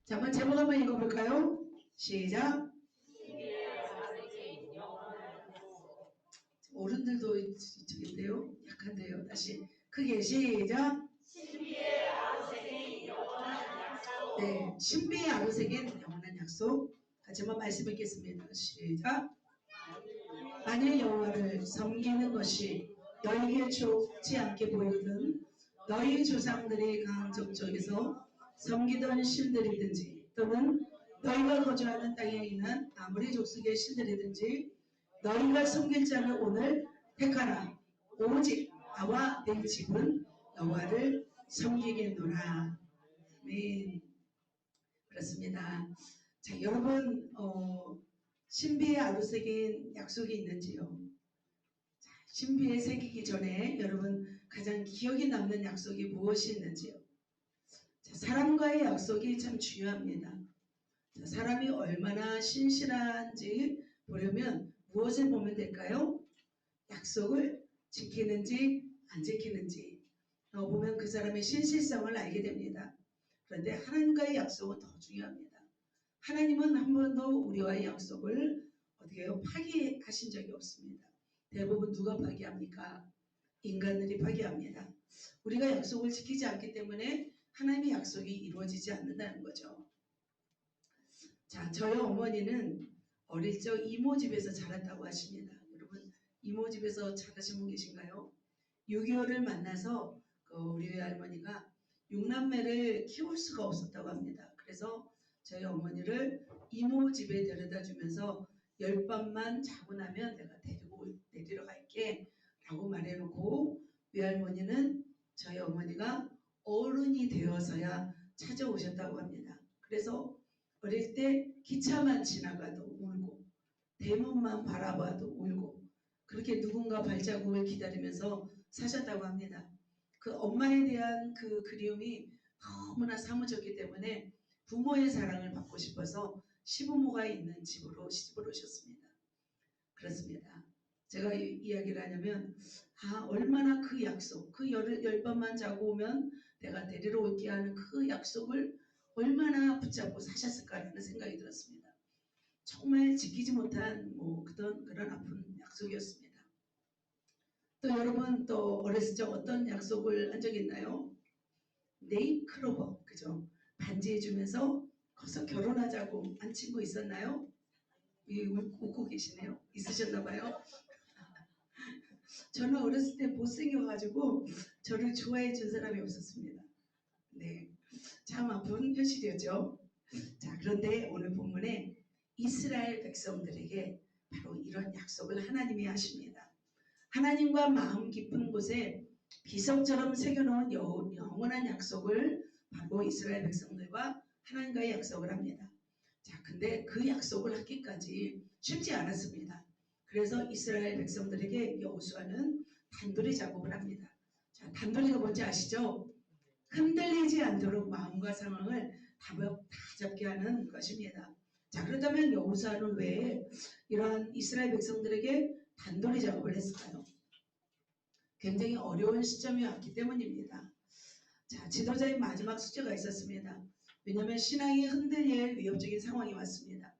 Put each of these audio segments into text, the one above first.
자, 한번 제목 한번 읽어볼까요? 시작. 어른들도 이쪽인데요. 약한데요. 다시 크게 시작. 신비의 아로새긴 영원한 약속. 네, 신비의 아로새긴 영원한 약속. 같이 한번 말씀 읽겠습니다. 시작. 만일 여호와를 섬기는 것이 너희에게 좋지 않게 보이거든 너희 조상들이 강한 족속에서 섬기던 신들이든지 또는 너희가 거주하는 땅에 있는 아무리 족속의 신들이든지 너희가 섬길 자를 오늘 택하라. 오직 나와 내 집은 여호와를 섬기겠노라. 아멘. 그렇습니다. 자, 여러분 신비의 아로새긴 약속이 있는지요? 자, 신비에 새기기 전에 여러분 가장 기억에 남는 약속이 무엇이 있는지요? 자, 사람과의 약속이 참 중요합니다. 자, 사람이 얼마나 신실한지 보려면 무엇을 보면 될까요? 약속을 지키는지 안 지키는지 보면 그 사람의 신실성을 알게 됩니다. 그런데 하나님과의 약속은 더 중요합니다. 하나님은 한 번도 우리와의 약속을 어떻게 해요? 파기하신 적이 없습니다. 대부분 누가 파기합니까? 인간들이 파기합니다. 우리가 약속을 지키지 않기 때문에 하나님의 약속이 이루어지지 않는다는 거죠. 자, 저희 어머니는 어릴 적 이모 집에서 자랐다고 하십니다. 여러분 이모 집에서 자라신 분 계신가요? 6.25를 만나서 우리 외할머니가 6남매를 키울 수가 없었다고 합니다. 그래서 저희 어머니를 이모 집에 데려다 주면서 10밤만 자고 나면 내가 데리러 갈게 라고 말해놓고 외할머니는 저희 어머니가 어른이 되어서야 찾아오셨다고 합니다. 그래서 어릴 때 기차만 지나가도 울고 대문만 바라봐도 울고 그렇게 누군가 발자국을 기다리면서 사셨다고 합니다. 그 엄마에 대한 그 그리움이 너무나 사무쳤기 때문에 부모의 사랑을 받고 싶어서 시부모가 있는 집으로 시집을 오셨습니다. 그렇습니다. 제가 이야기를 하냐면 얼마나 그 약속, 그 열밤만 자고 오면 내가 데리러 올게 하는 그 약속을 얼마나 붙잡고 사셨을까라는 생각이 들었습니다. 정말 지키지 못한 그런 아픈 약속이었습니다. 또 여러분 또 어렸을 적 어떤 약속을 한 적 있나요? 네잎클로버, 그죠? 반지해 주면서 거기서 결혼하자고 한 친구 있었나요? 웃고 계시네요. 있으셨나봐요. 저는 어렸을 때 못생겨가지고 저를 좋아해 준 사람이 없었습니다. 네, 참 아픈 현실이었죠. 자, 그런데 오늘 본문에 이스라엘 백성들에게 바로 이런 약속을 하나님이 하십니다. 하나님과 마음 깊은 곳에 비석처럼 새겨놓은 영원한 약속을 바로 이스라엘 백성들과 하나님과의 약속을 합니다. 자, 근데 그 약속을 하기까지 쉽지 않았습니다. 그래서 이스라엘 백성들에게 여호수아는 단도리 작업을 합니다. 자, 단도리가 뭔지 아시죠? 흔들리지 않도록 마음과 상황을 다 잡게 하는 것입니다. 자, 그렇다면 여호수아는 왜 이러한 이스라엘 백성들에게 단도리 작업을 했을까요? 굉장히 어려운 시점이 왔기 때문입니다. 자, 지도자의 마지막 숙제가 있었습니다. 왜냐하면 신앙이 흔들릴 위협적인 상황이 왔습니다.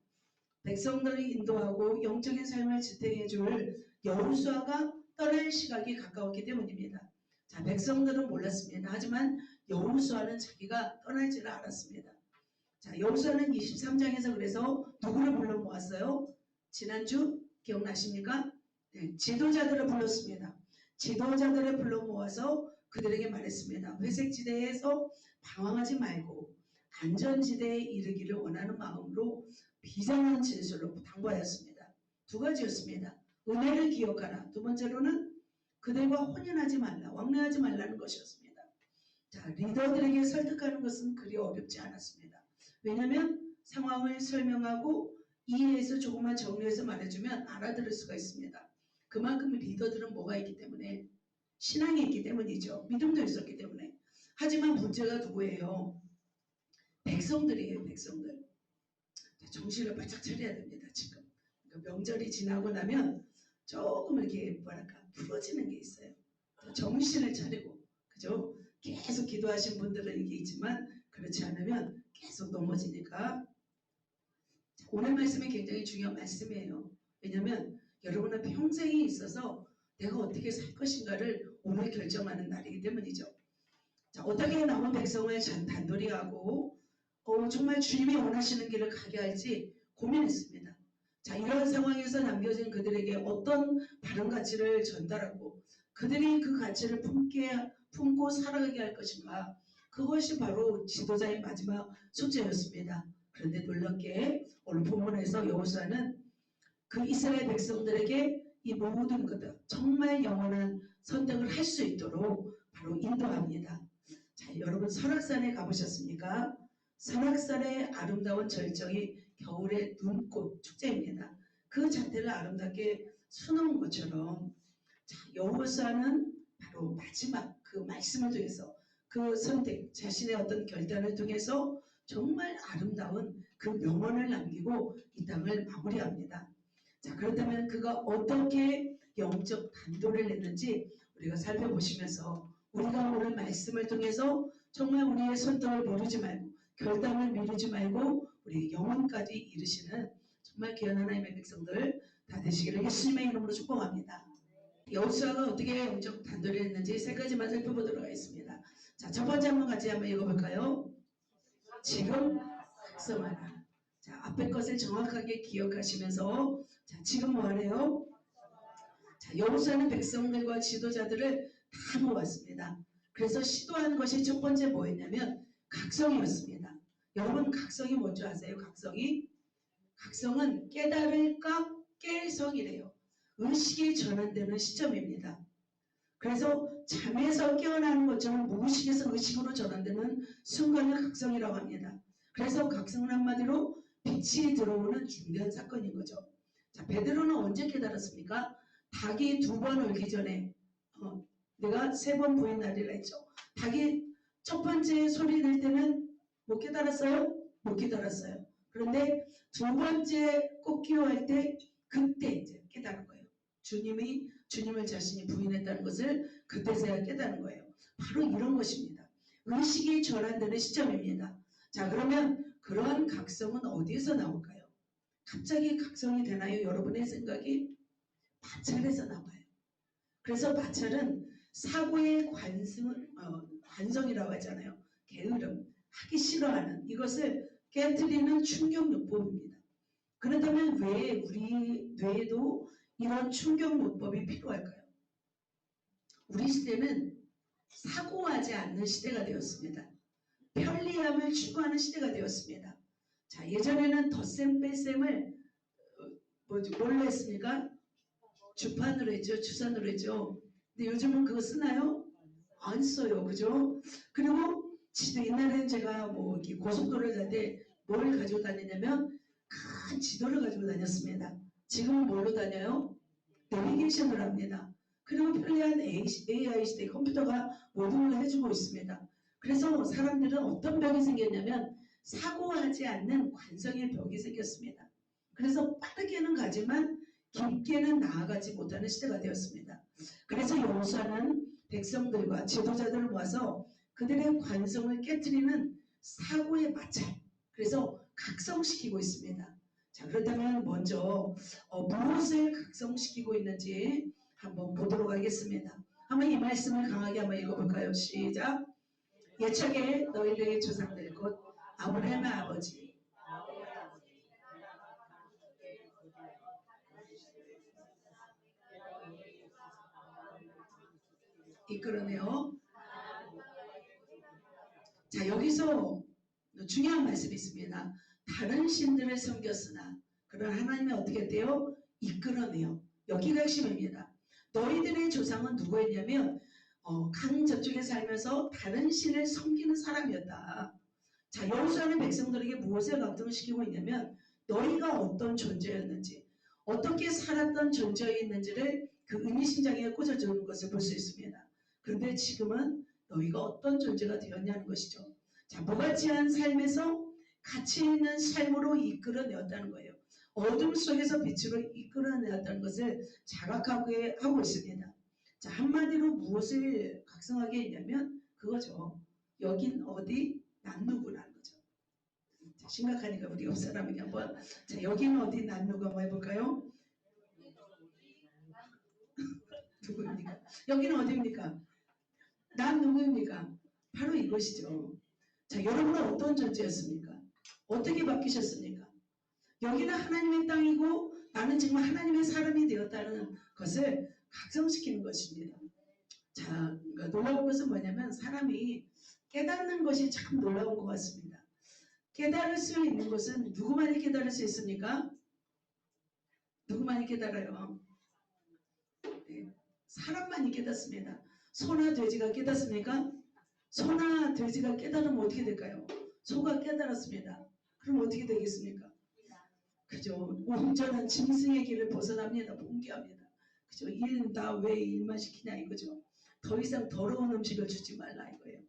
백성들을 인도하고 영적인 삶을 지탱해 줄 여호수아가 떠날 시각이 가까웠기 때문입니다. 자, 백성들은 몰랐습니다. 하지만 여호수아는 자기가 떠날지를 알았습니다. 자, 여호수아는 23장에서 그래서 누구를 불러 모았어요? 지난주 기억나십니까? 네, 지도자들을 불렀습니다. 지도자들을 불러 모아서 그들에게 말했습니다. 회색지대에서 방황하지 말고 안전지대에 이르기를 원하는 마음으로 비장한 진술로 당부하였습니다. 두 가지였습니다. 은혜를 기억하라. 두 번째로는 그들과 혼연하지 말라. 왕래하지 말라는 것이었습니다. 자, 리더들에게 설득하는 것은 그리 어렵지 않았습니다. 왜냐하면 상황을 설명하고 이해해서 조금만 정리해서 말해주면 알아들을 수가 있습니다. 그만큼 리더들은 뭐가 있기 때문에? 신앙이 있기 때문이죠. 믿음도 있었기 때문에. 하지만 문제가 누구예요? 백성들이에요. 백성들. 자, 정신을 바짝 차려야 됩니다. 지금. 그러니까 명절이 지나고 나면 조금 이렇게 풀어지는 게 있어요. 정신을 차리고, 그죠? 계속 기도하신 분들은 이게 있지만 그렇지 않으면 계속 넘어지니까 오늘 말씀이 굉장히 중요한 말씀이에요. 왜냐하면 여러분의 평생이 있어서 내가 어떻게 살 것인가를 오늘 결정하는 날이기 때문이죠. 자, 어떻게 남은 백성을 단도리하고 정말 주님이 원하시는 길을 가게 할지 고민했습니다. 자, 이런 상황에서 남겨진 그들에게 어떤 바른 가치를 전달하고 그들이 그 가치를 품고 살아가게 할 것인가, 그것이 바로 지도자의 마지막 숙제였습니다. 그런데 놀랍게 오늘 본문에서 여호수아는 그 이스라엘 백성들에게 이 모든 것들 정말 영원한 선택을 할 수 있도록 바로 인도합니다. 자, 여러분 설악산에 가보셨습니까? 설악산의 아름다운 절정이 겨울의 눈꽃 축제입니다. 그 자태를 아름답게 수놓은 것처럼 여호수아는 바로 마지막 그 말씀을 통해서 그 선택, 자신의 어떤 결단을 통해서 정말 아름다운 그 명언을 남기고 이 땅을 마무리합니다. 자, 그렇다면 그가 어떻게 영적 단도를 했는지 우리가 살펴보시면서 우리가 오늘 말씀을 통해서 정말 우리의 선택을 미루지 말고 결단을 미루지 말고 우리 영혼까지 이르시는 정말 귀한 하나님의 백성들 다 되시기를 예수님의 이름으로 축복합니다. 여호수아가 어떻게 영적 단도를 했는지 세 가지만 살펴보도록 하겠습니다. 자, 첫 번째 한번 같이 한번 읽어볼까요? 지금 각성하라. 자, 앞에 것을 정확하게 기억하시면서 자, 지금 뭐 하래요? 자, 여호수아는 백성들과 지도자들을 다 모았습니다. 그래서 시도한 것이 첫 번째 뭐였냐면 각성이었습니다. 여러분 각성이 뭔지 아세요? 각성은 깨달을 깰 성이래요. 의식이 전환되는 시점입니다. 그래서 잠에서 깨어나는 것처럼 무의식에서 의식으로 전환되는 순간을 각성이라고 합니다. 그래서 각성은 한마디로 빛이 들어오는 중대한 사건인 거죠. 자, 베드로는 언제 깨달았습니까? 닭이 2번 울기 전에 내가 3번 부인하리라 했죠. 닭이 첫 번째 소리 낼 때는 못 깨달았어요? 못 깨달았어요. 그런데 2번째 꽃기호할 때 그때 이제 깨달은 거예요. 주님을 자신이 부인했다는 것을 그때서야 깨달은 거예요. 바로 이런 것입니다. 의식이 전환되는 시점입니다. 자, 그러면 그러한 각성은 어디에서 나올까요? 갑자기 각성이 되나요? 여러분의 생각이 마찰에서 나와요. 그래서 마찰은 사고의 관성이라고 하잖아요. 게으름, 하기 싫어하는 이것을 깨뜨리는 충격요법입니다. 그렇다면 왜 우리 뇌에도 이런 충격요법이 필요할까요? 우리 시대는 사고하지 않는 시대가 되었습니다. 편리함을 추구하는 시대가 되었습니다. 자, 예전에는 덧셈 뺄셈을 뭘로 했습니까? 주판으로 했죠. 주산으로 했죠. 근데 요즘은 그거 쓰나요? 안 써요. 그죠? 그리고 옛날에는 제가 이렇게 고속도로를 갈 때 뭘 가지고 다니냐면 큰 지도를 가지고 다녔습니다. 지금은 뭘로 다녀요? 내비게이션을 합니다. 그리고 편리한 AI 시대 컴퓨터가 모든 걸 해주고 있습니다. 그래서 사람들은 어떤 벽이 생겼냐면 사고하지 않는 관성의 벽이 생겼습니다. 그래서 빠르게는 가지만 깊게는 나아가지 못하는 시대가 되었습니다. 그래서 여호수아는 백성들과 지도자들을 모아서 그들의 관성을 깨트리는 사고의 마찰, 그래서 각성시키고 있습니다. 자, 그렇다면 먼저 무엇을 각성시키고 있는지 한번 보도록 하겠습니다. 한번 이 말씀을 강하게 한번 읽어볼까요? 시작. 예측에 너희들의 조상들 곧 아브라함의 아버지 이끌어내요. 자, 여기서 중요한 말씀이 있습니다. 다른 신들을 섬겼으나 그런 하나님이 어떻게 했대요? 이끌어내요. 여기가 핵심입니다. 너희들의 조상은 누구였냐면 강 저쪽에 살면서 다른 신을 섬기는 사람이었다. 자, 여호수아는 백성들에게 무엇을 각성시키고 있냐면 너희가 어떤 존재였는지, 어떻게 살았던 존재였는지를 그 의미심장에 꽂아주는 것을 볼 수 있습니다. 그런데 지금은 너희가 어떤 존재가 되었냐는 것이죠. 자, 무가치한 삶에서 가치 있는 삶으로 이끌어내었다는 거예요. 어둠 속에서 빛으로 이끌어내었다는 것을 자각하게 하고 있습니다. 자, 한마디로 무엇을 각성하게 했냐면 그거죠. 여긴 어디? 난 누구라는 거죠. 심각하니까 우리 옆 사람에게 한번 자 여기는 어디 난 누구 한번 해볼까요? 누구입니까? 여기는 어디입니까? 난 누구입니까? 바로 이것이죠. 자 여러분은 어떤 존재였습니까? 어떻게 바뀌셨습니까? 여기는 하나님의 땅이고 나는 정말 하나님의 사람이 되었다는 것을 각성시키는 것입니다. 자, 그러니까 놀라운 것은 뭐냐면 사람이 깨닫는 것이 참 놀라운 것 같습니다. 깨달을 수 있는 것은 누구만이 깨달을 수 있습니까? 누구만이 깨달아요? 네, 사람만이 깨닫습니다. 소나 돼지가 깨닫습니까? 소나 돼지가 깨달으면 어떻게 될까요? 소가 깨달았습니다. 그럼 어떻게 되겠습니까? 그죠? 온전한 짐승의 길을 벗어납니다. 봉기합니다. 그죠? 일다 왜 일만 시키냐 이거죠. 더 이상 더러운 음식을 주지 말라 이거예요.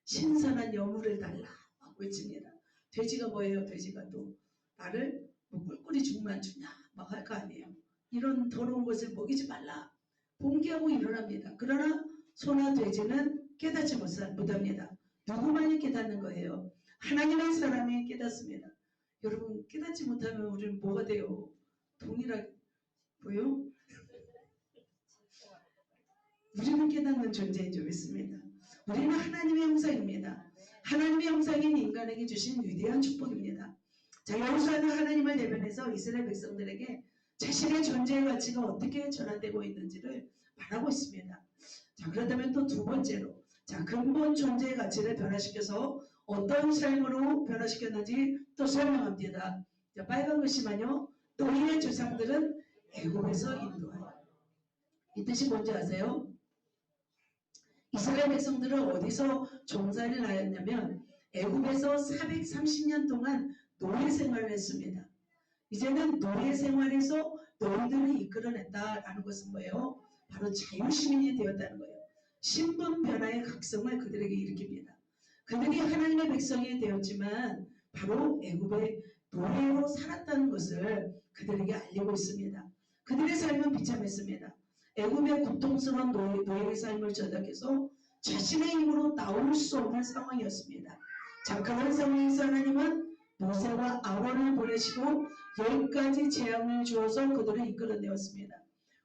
신선한 여물을 달라 막 외칩니다. 돼지가 뭐예요? 돼지가 또 나를 뭐 꿀꿀이 죽만 주냐 막 할 거 아니에요. 이런 더러운 것을 먹이지 말라. 봉기하고 일어납니다. 그러나 소나 돼지는 깨닫지 못합니다. 누구만이 깨닫는 거예요? 하나님의 사람이 깨닫습니다. 여러분 깨닫지 못하면 우리는 뭐가 돼요? 동일하고요? 우리는 깨닫는 존재인 줄 믿습니다. 우리는 하나님의 형상입니다. 하나님의 형상인 인간에게 주신 위대한 축복입니다. 자, 여호수아는 하나님을 대변해서 이스라엘 백성들에게 자신의 존재의 가치가 어떻게 전환되고 있는지를 말하고 있습니다. 자, 그렇다면 또 두 번째로 자, 근본 존재의 가치를 변화시켜서 어떤 삶으로 변화시켰는지 또 설명합니다. 자, 빨간 글씨만요. 너희의 조상들은 애굽에서 인도하여. 이 뜻이 뭔지 아세요? 이스라엘 백성들은 어디서 종살이를 하였냐면 애굽에서 430년 동안 노예 생활을 했습니다. 이제는 노예 생활에서 너희들을 이끌어냈다라는 것은 뭐예요? 바로 자유시민이 되었다는 거예요. 신분 변화의 각성을 그들에게 일으킵니다. 그들이 하나님의 백성이 되었지만 바로 애굽의 노예로 살았다는 것을 그들에게 알리고 있습니다. 그들의 삶은 비참했습니다. 애굽의 고통스러운 노예의 삶을 전락해서 자신의 힘으로 나올 수 없는 상황이었습니다. 자, 그런 상황에서 하나님은 모세와 아론을 보내시고 10가지 재앙을 주어서 그들을 이끌어내었습니다.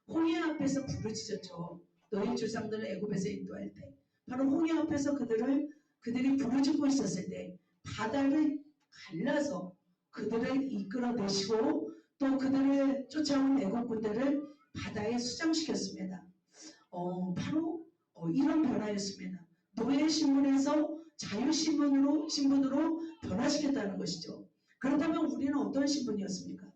홍해 앞에서 부르짖었죠. 너희 조상들을 애굽에서 인도할 때 바로 홍해 앞에서 그들이 부르짖고 있었을 때 바다를 갈라서 그들을 이끌어내시고 또 그들을 쫓아온 애굽 군대를 바다에 수장시켰습니다. 바로 이런 변화였습니다. 노예 신분에서 자유 신분으로 변화시켰다는 것이죠. 그렇다면 우리는 어떤 신분이었습니까?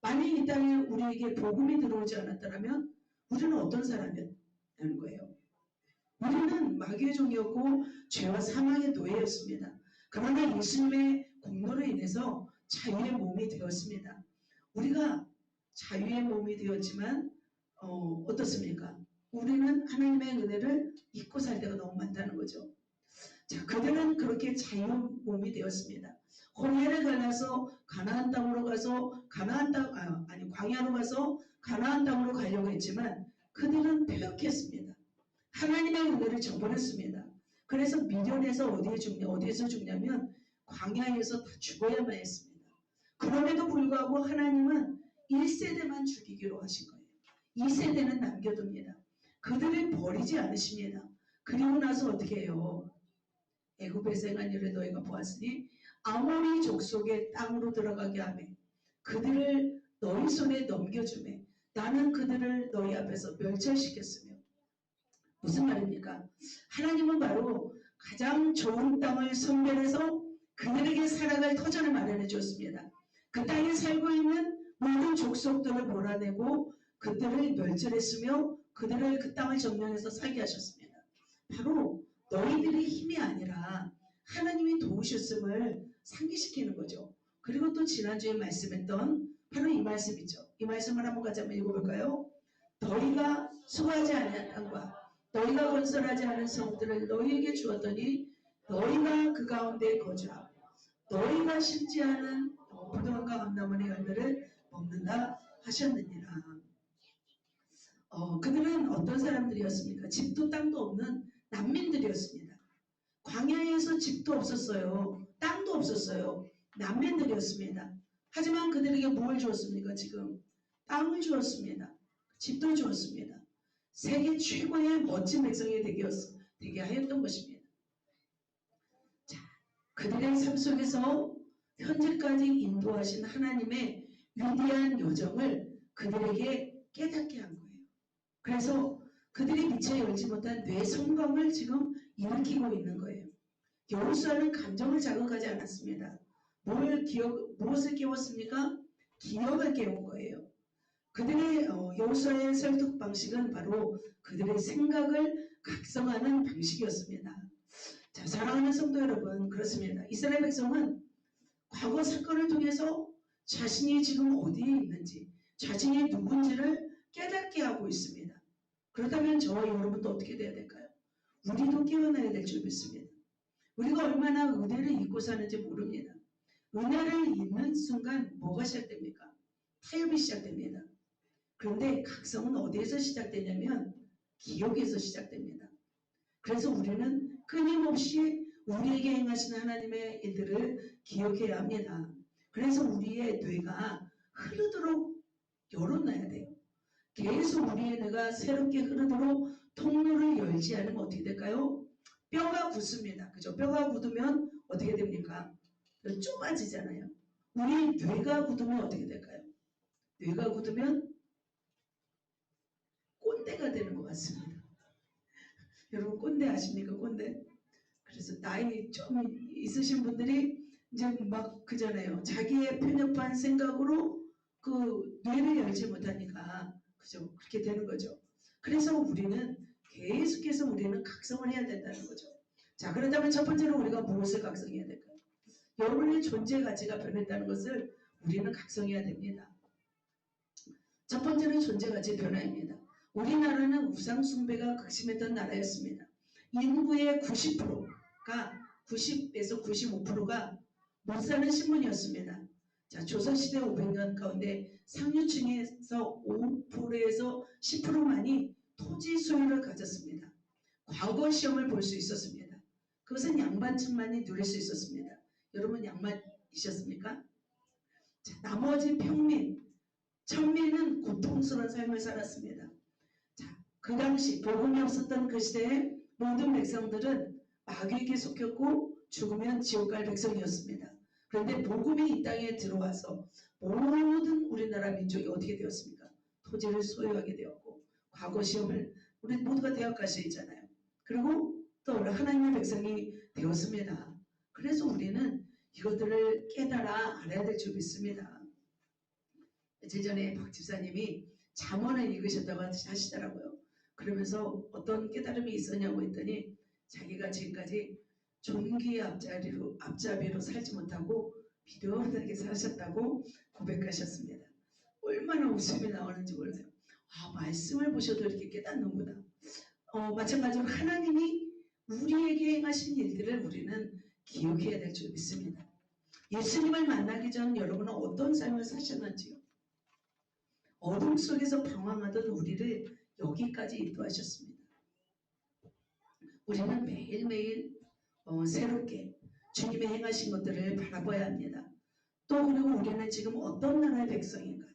만약 이 땅에 우리에게 복음이 들어오지 않았다면 우리는 어떤 사람이었다는 거예요. 우리는 마귀의 종이었고 죄와 사망의 노예였습니다. 그러나 예수님의 공로로 인해서 자유의 몸이 되었습니다. 우리가 자유의 몸이 되었지만 어떻습니까? 우리는 하나님의 은혜를 잊고 살 때가 너무 많다는 거죠. 자, 그들은 그렇게 자유 몸이 되었습니다. 홍해를 갈라서 가나안 땅으로 가서 광야로 가서 가나안 땅으로 가려고 했지만 그들은 패역했습니다. 하나님의 은혜를 저버렸습니다. 그래서 미련해서 어디에서 죽냐면 광야에서 다 죽어야만 했습니다. 그럼에도 불구하고 하나님은 1세대만 죽이기로 하신 거예요. 2세대는 남겨둡니다. 그들을 버리지 않으십니다. 그리고 나서 어떻게 해요? 애굽에서 행한 일을 너희가 보았으니 아모리 족속의 땅으로 들어가게 하며 그들을 너희 손에 넘겨주매 나는 그들을 너희 앞에서 멸절시켰으며. 무슨 말입니까? 하나님은 바로 가장 좋은 땅을 선별해서 그들에게 살아갈 터전을 마련해 주었습니다. 그 땅에 살고 있는 모든 족속들을 몰아내고 그들을 멸절했으며 그들을 그 땅을 점령해서 살게 하셨습니다. 바로 너희들의 힘이 아니라 하나님이 도우셨음을 상기시키는 거죠. 그리고 또 지난주에 말씀했던 바로 이 말씀이죠. 이 말씀을 한번 같이 한번 읽어볼까요? 너희가 수고하지 않은 땅과 너희가 건설하지 않은 성들을 너희에게 주었더니 너희가 그 가운데 거주하고 너희가 심지 않은 부동과 감나무의 열매를 먹는다 하셨느니라. 그들은 어떤 사람들이었습니까? 집도 땅도 없는 난민들이었습니다. 광야에서 집도 없었어요. 땅도 없었어요. 남매들이었습니다. 하지만 그들에게 뭘 주었습니까? 지금 땅을 주었습니다. 집도 주었습니다. 세계 최고의 멋진 백성이 되게 하였던 것입니다. 자, 그들의 삶 속에서 현재까지 인도하신 하나님의 위대한 여정을 그들에게 깨닫게 한 거예요. 그래서 그들이 미처 열지 못한 뇌 성광을 지금 일으키고 있는 거예요. 여호수아는 감정을 자극하지 않았습니다. 무엇을 깨웠습니까? 기억을 깨운 거예요. 그들의 여호수아의 설득 방식은 바로 그들의 생각을 각성하는 방식이었습니다. 자, 사랑하는 성도 여러분, 그렇습니다. 이스라엘 백성은 과거 사건을 통해서 자신이 지금 어디에 있는지, 자신이 누군지를 깨닫게 하고 있습니다. 그렇다면 저와 여러분도 어떻게 돼야 될까요? 우리도 깨어나야 될 줄 믿습니다. 우리가 얼마나 은혜를 잊고 사는지 모릅니다. 은혜를 잊는 순간 뭐가 시작됩니까? 타협이 시작됩니다. 그런데 각성은 어디에서 시작되냐면 기억에서 시작됩니다. 그래서 우리는 끊임없이 우리에게 행하신 하나님의 일들을 기억해야 합니다. 그래서 우리의 뇌가 흐르도록 열어놔야 돼요. 계속 우리의 뇌가 새롭게 흐르도록 통로를 열지 않으면 어떻게 될까요? 뼈가 굳습니다. 그죠? 뼈가 굳으면 어떻게 됩니까? 좁아지잖아요. 우리 뇌가 굳으면 어떻게 될까요? 뇌가 굳으면 꼰대가 되는 것 같습니다. 여러분 꼰대 아십니까? 꼰대? 그래서 나이 좀 있으신 분들이 이제 막 그잖아요. 자기의 편협한 생각으로 그 뇌를 열지 못하니까 그죠? 그렇게 되는 거죠. 그래서 우리는 계속해서 우리는 각성을 해야 된다는 거죠. 자, 그렇다면 첫 번째로 우리가 무엇을 각성해야 될까요? 여러분의 존재 가치가 변했다는 것을 우리는 각성해야 됩니다. 첫 번째는 존재 가치 변화입니다. 우리나라는 우상 숭배가 극심했던 나라였습니다. 인구의 90%가 90에서 95%가 못 사는 신분이었습니다. 자, 조선시대 500년 가운데 상류층에서 5%에서 10%만이 토지 소유를 가졌습니다. 과거 시험을 볼 수 있었습니다. 그것은 양반층만이 누릴 수 있었습니다. 여러분 양반이셨습니까? 자, 나머지 평민, 천민은 고통스러운 삶을 살았습니다. 자, 그 당시 복음이 없었던 그 시대에 모든 백성들은 마귀에게 속혔고 죽으면 지옥 갈 백성이었습니다. 그런데 복음이 이 땅에 들어와서 모든 우리나라 민족이 어떻게 되었습니까? 토지를 소유하게 되었고 과거 시험을 우리 모두가 대학 갈 수 있잖아요. 그리고 또 하나님의 백성이 되었습니다. 그래서 우리는 이것들을 깨달아 알아야 될 줄 믿습니다. 며칠 전에 박 집사님이 잠언을 읽으셨다고 하시더라고요. 그러면서 어떤 깨달음이 있었냐고 했더니 자기가 지금까지 존귀의 앞잡이로 살지 못하고 비련하게 사셨다고 고백하셨습니다. 얼마나 웃음이 나오는지 모르세요. 아, 말씀을 보셔도 이렇게 깨닫는구나. 마찬가지로 하나님이 우리에게 행하신 일들을 우리는 기억해야 될 줄 믿습니다. 예수님을 만나기 전 여러분은 어떤 삶을 사셨는지요? 어둠 속에서 방황하던 우리를 여기까지 인도하셨습니다. 우리는 매일매일 새롭게 주님의 행하신 것들을 바라봐야 합니다. 또 그리고 우리는 지금 어떤 나라의 백성인가?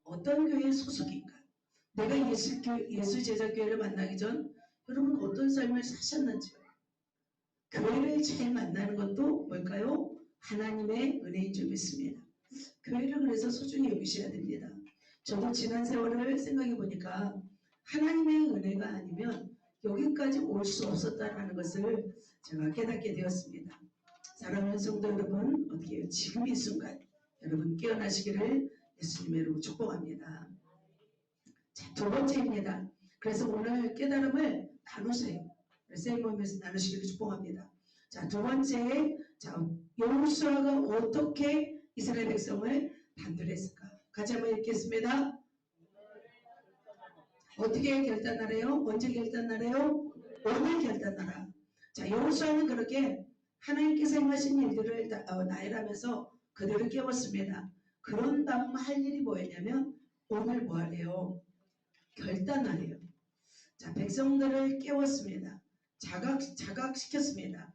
어떤 교회의 소속인가? 내가 예수 제자교회를 만나기 전 여러분 어떤 삶을 사셨는지요? 교회를 잘 만나는 것도 뭘까요? 하나님의 은혜인 줄 믿습니다. 교회를 그래서 소중히 여기셔야 됩니다. 저도 지난 세월을 생각해 보니까 하나님의 은혜가 아니면 여기까지 올 수 없었다는 것을 제가 깨닫게 되었습니다. 사랑하는 성도 여러분, 어떻게 해요? 지금 이 순간 여러분 깨어나시기를 예수님의 이름으로 축복합니다. 자, 두 번째입니다. 그래서 오늘 깨달음을 나누세요. 세임 모임에서 나누시기를 축복합니다. 자, 두 번째, 여호수아가 어떻게 이스라엘 백성을 단둘했을까? 같이 한번 읽겠습니다. 어떻게 결단하래요? 언제 결단하래요? 오늘 결단하라. 자, 여호수아는 그렇게 하나님께서 행하신 일들을 나열하면서 그들을 깨웠습니다. 그런 다음 할 일이 뭐였냐면 오늘 뭐 하래요? 결단하래요. 자, 백성들을 깨웠습니다. 자각시켰습니다.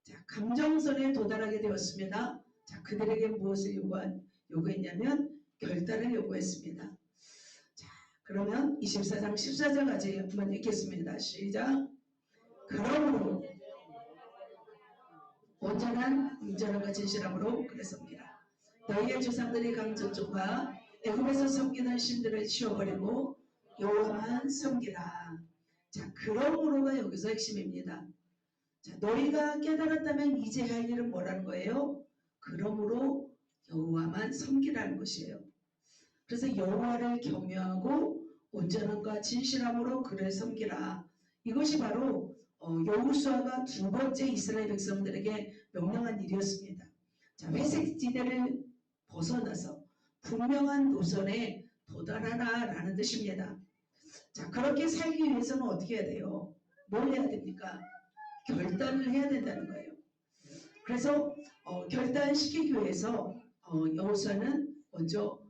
자, 감정선에 도달하게 되었습니다. 자, 그들에게 무엇을 요구했냐면 결단을 요구했습니다. 자, 그러면 24장 14절까지 한번 읽겠습니다. 시작. 그러므로 온전한 인전함과 진실함으로 그랬습니다. 너희의 조상들이 강저쪽과 애굽에서 섬기던 신들을 치워버리고 여호와만 섬기라. 자, 그러므로가 여기서 핵심입니다. 자, 너희가 깨달았다면 이제 할 일은 뭐라는 거예요? 그러므로 여호와만 섬기라는 것이에요. 그래서 여호와를 경외하고 온전함과 진실함으로 그를 섬기라. 이것이 바로 여호수아가 두 번째 이스라엘 백성들에게 명령한 일이었습니다. 자, 회색 지대를 벗어나서 분명한 노선에 도달하라라는 뜻입니다. 자, 그렇게 살기 위해서는 어떻게 해야 돼요? 뭘 해야 됩니까? 결단을 해야 된다는 거예요. 그래서 결단시키기 위해서 여호수아는 먼저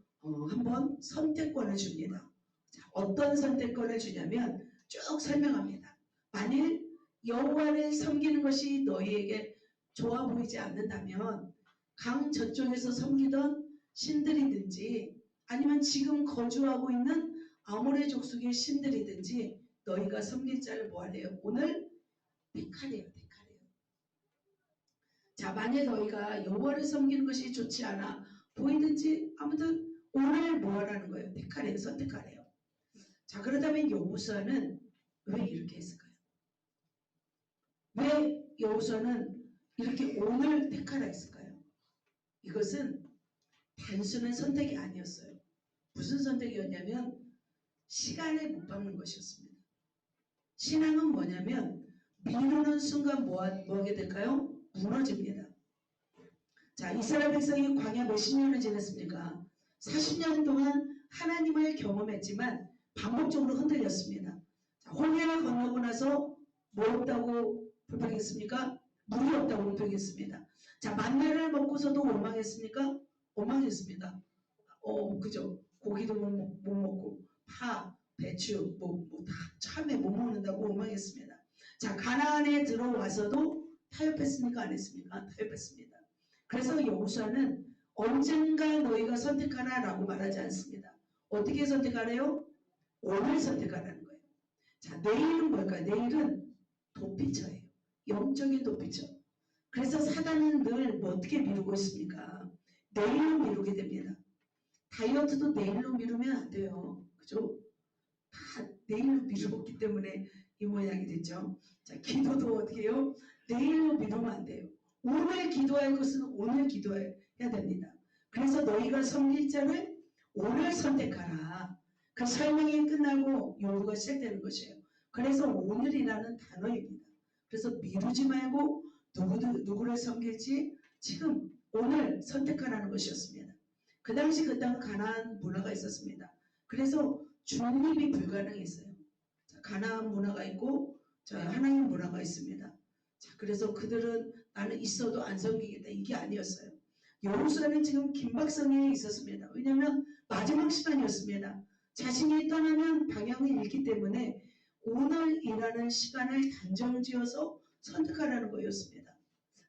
한번 선택권을 줍니다. 자, 어떤 선택권을 주냐면 쭉 설명합니다. 만일 여호와를 섬기는 것이 너희에게 좋아 보이지 않는다면 강 저쪽에서 섬기던 신들이든지 아니면 지금 거주하고 있는 아모레 족속의 신들이든지 너희가 섬길 자를 뭐 하래요? 오늘 택하래요. 택하래요. 자, 만약 너희가 여호와를 섬기는 것이 좋지 않아 보이든지 아무튼 오늘 뭐 하라는 거예요? 택하래요. 선택하래요. 자, 그렇다면 여호수아는 왜 이렇게 했을까요? 왜 여호수아는 이렇게 오늘 택하라 했을까요? 이것은 단순한 선택이 아니었어요. 무슨 선택이었냐면 시간을 못 박는 것이었습니다. 신앙은 뭐냐면 미루는 순간 뭐하게 될까요? 무너집니다. 자, 이스라엘 백성이 광야 몇십 년을 지냈습니까? 40년 동안 하나님을 경험했지만 반복적으로 흔들렸습니다. 자, 홍해를 건너고 나서 뭐 없다고 불평했습니까? 물이 없다고 불평했습니다. 자, 만나를 먹고서도 원망했습니까? 원망했습니다. 그죠? 고기도 못 먹고 파, 배추, 다 참외 못 먹는다고 원망했습니다. 자, 가나안에 들어와서도 타협했습니까? 안 했습니까? 타협했습니다. 그래서 여호수아는 언젠가 너희가 선택하라라고 말하지 않습니다. 어떻게 선택하래요? 오늘 선택하라는 거예요. 자, 내일은 뭘까요? 내일은 도피처예요. 영적인 도피처. 그래서 사단은 늘 뭐 어떻게 미루고 있습니까? 내일로 미루게 됩니다. 다이어트도 내일로 미루면 안 돼요. 그죠? 다 내일로 미루었기 때문에 이 모양이 됐죠. 자, 기도도 어떻게 해요? 내일로 미루면 안 돼요. 오늘 기도할 것은 오늘 기도해야 됩니다. 그래서 너희가 섬길 자를 오늘 선택하라. 그 설명이 끝나고 요구가 시작되는 것이에요. 그래서 오늘이라는 단어입니다. 그래서 미루지 말고 누구를 섬길지 지금 오늘 선택하라는 것이었습니다. 그 당시 그 땅 가나안 문화가 있었습니다. 그래서 중립이 불가능했어요. 자, 가나안 문화가 있고 하나님 문화가 있습니다. 자, 그래서 그들은 나는 있어도 안 섬기겠다 이게 아니었어요. 여호수아는 지금 긴박성에 있었습니다. 왜냐하면 마지막 시간이었습니다. 자신이 떠나면 방향을 잃기 때문에 오늘이라는 시간을 단정지어서 선택하라는 거였습니다.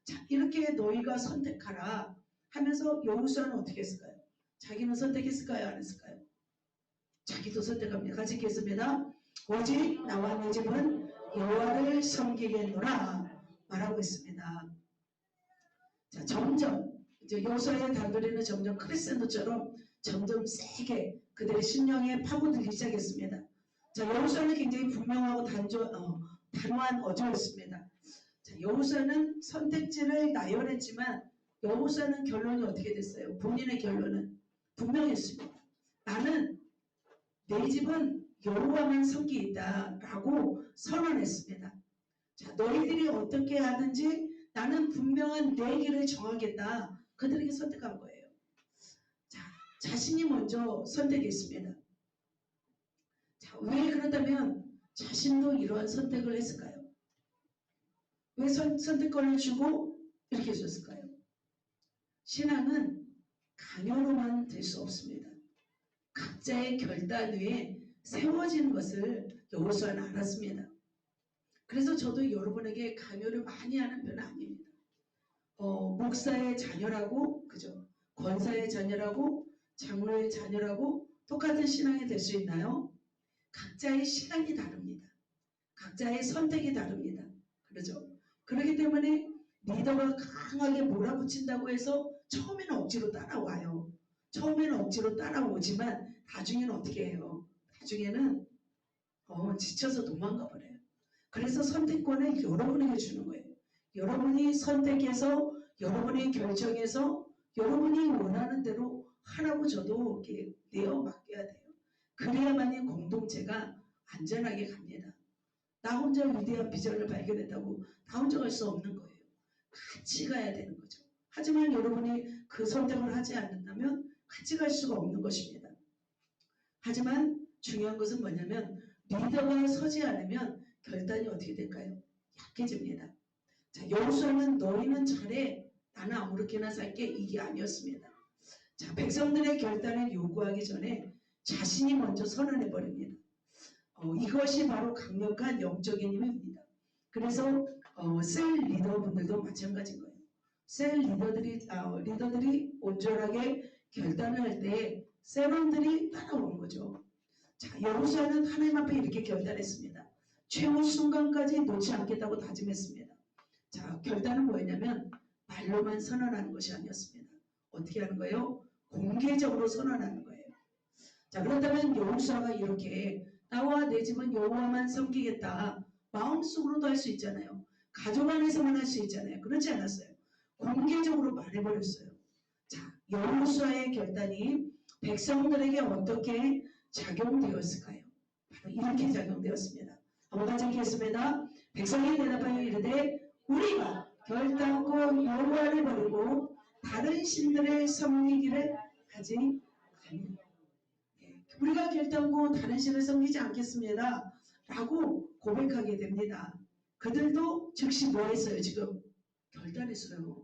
자, 이렇게 너희가 선택하라 하면서 여호수아는 어떻게 했을까요? 자기는 선택했을까요? 안 했을까요? 자기도 선택합니다. 같이 읽겠습니다. 오직 나와 내 집은 여호와를 섬기겠노라 말하고 있습니다. 자, 점점 이제 여호수아의 단도리는 점점 크레센도처럼 점점 세게 그들의 심령에 파고들기 시작했습니다. 자, 여호수아는 굉장히 분명하고 단호한 어조였습니다. 자, 여호수아는 선택지를 나열했지만 여호수아는 결론이 어떻게 됐어요? 본인의 결론은 분명했습니다. 나는 내 집은 여호와만 섬기겠다라고 선언했습니다. 자, 너희들이 어떻게 하든지 나는 분명한 내 길을 정하겠다. 그들에게 선택한 거예요. 자, 자신이 먼저 선택했습니다. 자, 왜 그렇다면 자신도 이러한 선택을 했을까요? 왜 선택권을 주고 이렇게 해줬을까요? 신앙은 강요로만 될 수 없습니다. 각자의 결단 위에 세워지는 것을 여호수아는 알았습니다. 그래서 저도 여러분에게 강요를 많이 하는 편은 아닙니다. 목사의 자녀라고, 그죠? 권사의 자녀라고, 장로의 자녀라고 똑같은 신앙이 될 수 있나요? 각자의 시간이 다릅니다. 각자의 선택이 다릅니다. 그렇죠? 그렇기 때문에 리더가 강하게 몰아붙인다고 해서 처음에는 억지로 따라와요. 처음에는 억지로 따라오지만 나중에는 어떻게 해요? 나중에는 지쳐서 도망가 버려요. 그래서 선택권을 여러분에게 주는 거예요. 여러분이 선택해서 여러분이 결정해서 여러분이 원하는 대로 하라고 저도 이렇게 내어 맡겨야 돼요. 그래야만이 공동체가 안전하게 갑니다. 나 혼자 위대한 비전을 발견했다고 나 혼자 갈 수 없는 거예요. 같이 가야 되는 거죠. 하지만 여러분이 그 선택을 하지 않는다면 같이 갈 수가 없는 것입니다. 하지만 중요한 것은 뭐냐면 리더가 서지 않으면 결단이 어떻게 될까요? 약해집니다. 자, 여호수아는 너희는 잘해 나는 아무렇게나 살게 이게 아니었습니다. 자, 백성들의 결단을 요구하기 전에 자신이 먼저 선언해 버립니다. 이것이 바로 강력한 영적인 힘입니다. 그래서 셀 리더분들도 마찬가지인 거예요. 셀 리더들이 온전하게 결단을 할 때 셀원들이 따라오는 거죠. 자, 여호수아는 하나님 앞에 이렇게 결단했습니다. 최후 순간까지 놓지 않겠다고 다짐했습니다. 자, 결단은 뭐였냐면 말로만 선언하는 것이 아니었습니다. 어떻게 하는 거예요? 공개적으로 선언하는 거예요. 자, 그렇다면 여호수아가 이렇게 나와 내 집은 여호와만 섬기겠다. 마음속으로도 할 수 있잖아요. 가족 안에서만 할 수 있잖아요. 그렇지 않았어요. 공개적으로 말해버렸어요. 자, 여호수아의 결단이 백성들에게 어떻게 작용되었을까요? 바로 이렇게 작용되었습니다. 한번 같이 읽겠습니다. 백성이 대답하여 이르되 우리가 결단코 여호와를 버리고 다른 신들을 섬기기를 하지 아니하리라. 우리가 결단코 다른 신을 섬기지 않겠습니다. 라고 고백하게 됩니다. 그들도 즉시 뭐 했어요? 지금 결단했어요.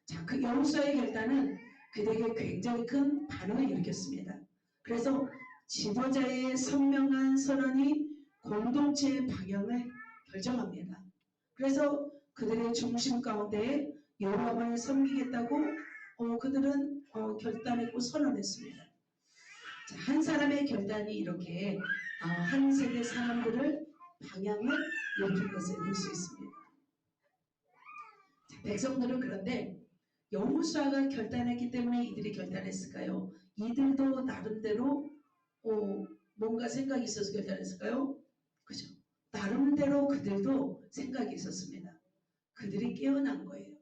자, 그 여호수아의 결단은 그들에게 굉장히 큰 반응을 일으켰습니다. 그래서 지도자의 선명한 선언이 공동체의 방향을 결정합니다. 그래서 그들의 중심 가운데 여호와만을 섬기겠다고 그들은 결단했고 선언했습니다. 자, 한 사람의 결단이 이렇게 한 세대 사람들을 방향을 일으킨 것을 볼 수 있습니다. 자, 백성들은 그런데 여호수아가 결단했기 때문에 이들이 결단했을까요? 이들도 나름대로 뭔가 생각이 있어서 결단했을까요? 그죠? 나름대로 그들도 생각이 있었습니다. 그들이 깨어난 거예요.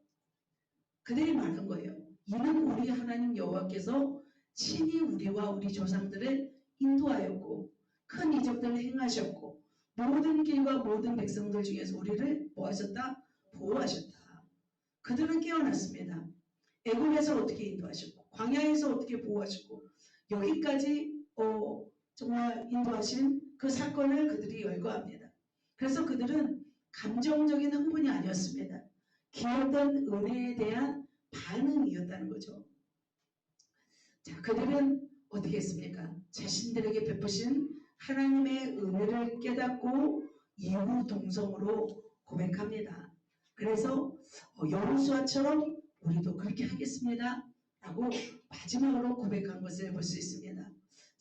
그들이 말한 거예요. 이는 우리 하나님 여호와께서 친히 우리와 우리 조상들을 인도하였고 큰 이적들을 행하셨고 모든 길과 모든 백성들 중에서 우리를 뭐하셨다? 보호하셨다. 그들은 깨어났습니다. 애굽에서 어떻게 인도하셨고 광야에서 어떻게 보호하셨고 여기까지 정말 인도하신 그 사건을 그들이 열거합니다. 그래서 그들은 감정적인 흥분이 아니었습니다. 기었던 은혜에 대한 반응이었다는 거죠. 자, 그들은 어떻게 했습니까? 자신들에게 베푸신 하나님의 은혜를 깨닫고 이구동성으로 고백합니다. 그래서 여호수아처럼 우리도 그렇게 하겠습니다. 라고 마지막으로 고백한 것을 볼 수 있습니다.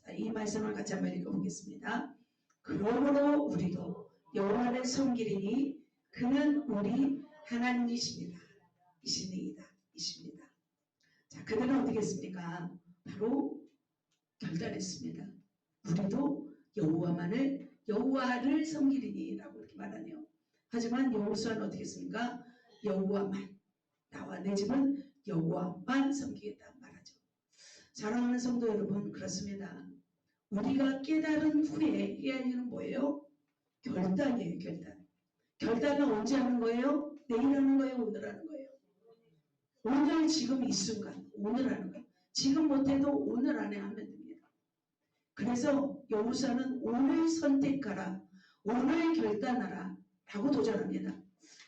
자, 이 말씀을 같이 한번 읽어보겠습니다. 그러므로 우리도 여호와를 섬기리니 그는 우리 하나님이십니다. 이십니다. 자, 그들은 어떻게 했습니까? 바로 결단했습니다. 우리도 여호와를 섬기리니 라고 이렇게 말하네요. 하지만 여호수아는 어떻게 했습니까? 여호와만, 나와 내 집은 여호와만 섬기겠다 말하죠. 사랑하는 성도 여러분, 그렇습니다. 우리가 깨달은 후에 해야 할 일은 뭐예요? 결단이에요. 결단은 언제 하는 거예요? 내일 하는 거예요? 오늘 하는 거예요? 오늘, 지금 이 순간 오늘 하는 거예요. 지금 못해도 오늘 안에 하면 됩니다. 그래서 여호수아는 오늘 선택하라, 오늘 결단하라 라고 도전합니다.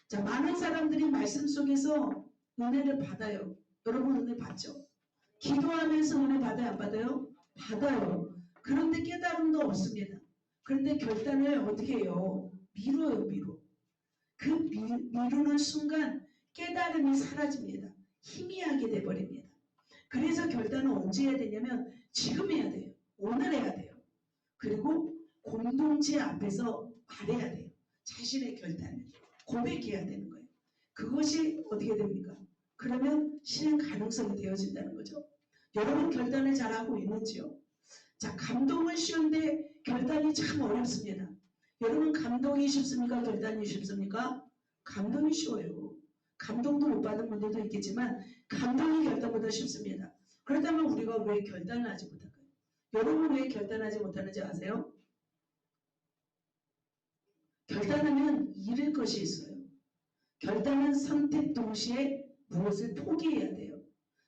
자, 많은 사람들이 말씀 속에서 은혜를 받아요. 여러분 은혜 받죠? 기도하면서 은혜 받아요? 안 받아요? 받아요. 그런데 깨달음도 없습니다. 그런데 결단을 어떻게 해요? 미뤄요. 그 미루는 순간 깨달음이 사라집니다. 희미하게 돼버립니다. 그래서 결단은 언제 해야 되냐면 지금 해야 돼요. 오늘 해야 돼요. 그리고 공동체 앞에서 말해야 돼요. 자신의 결단을 고백해야 되는 거예요. 그것이 어떻게 됩니까? 그러면 실행 가능성이 되어진다는 거죠. 여러분 결단을 잘하고 있는지요? 자, 감동은 쉬운데 결단이 참 어렵습니다. 여러분 감동이 쉽습니까? 결단이 쉽습니까? 감동이 쉬워요. 감동도 못 받은 분들도 있겠지만 감동이 결단보다 쉽습니다. 그렇다면 우리가 왜 결단을 하지 못할까요? 여러분 왜 결단하지 못하는지 아세요? 결단하면 잃을 것이 있어요. 결단은 선택 동시에 무엇을 포기해야 돼요.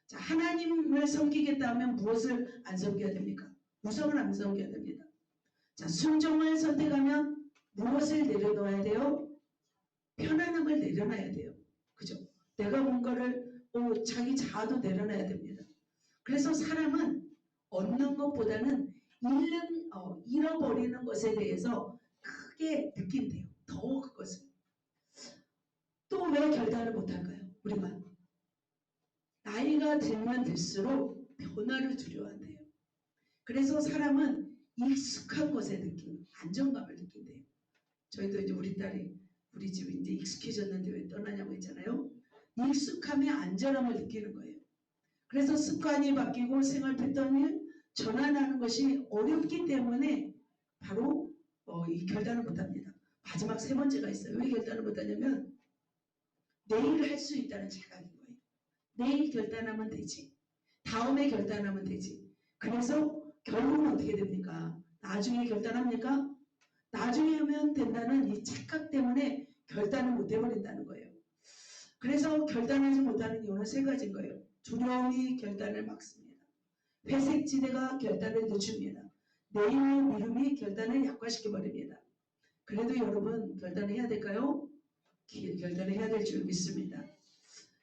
자, 하나님을 섬기겠다 하면 무엇을 안 섬겨야 됩니까? 우상을 안 섬겨야 됩니다. 자, 순종을 선택하면 무엇을 내려놓아야 돼요? 편안함을 내려놔야 돼요. 그죠? 내가 뭔가를 자기 자아도 내려놔야 됩니다. 그래서 사람은 얻는 것보다는 잃어버리는 것에 대해서 크게 느낀대요. 더 그것을. 또 왜 결단을 못할까요? 우리가 나이가 들면 들수록 변화를 두려워한대요. 그래서 사람은 익숙한 것에 느끼는 안정감을 느낀대요. 저희도 이제 우리 집이 이제 익숙해졌는데 왜 떠나냐고 했잖아요. 익숙함에 안전함을 느끼는 거예요. 그래서 습관이 바뀌고 생활 패턴을 전환하는 것이 어렵기 때문에 바로 이 결단을 못합니다. 마지막 세 번째가 있어요. 왜 결단을 못하냐면 내일 할 수 있다는 자각인 거예요. 내일 결단하면 되지. 다음에 결단하면 되지. 그래서 결국은 어떻게 됩니까? 나중에 결단합니까? 나중에 하면 된다는 이 착각 때문에 결단을 못 해버린다는 거예요. 그래서 결단하지 못하는 이유는 세 가지인 거예요. 두려움이 결단을 막습니다. 회색지대가 결단을 늦춥니다. 내일의 미움이 결단을 약화시켜버립니다. 그래도 여러분 결단해야 될까요? 결단을 해야 될 줄 믿습니다.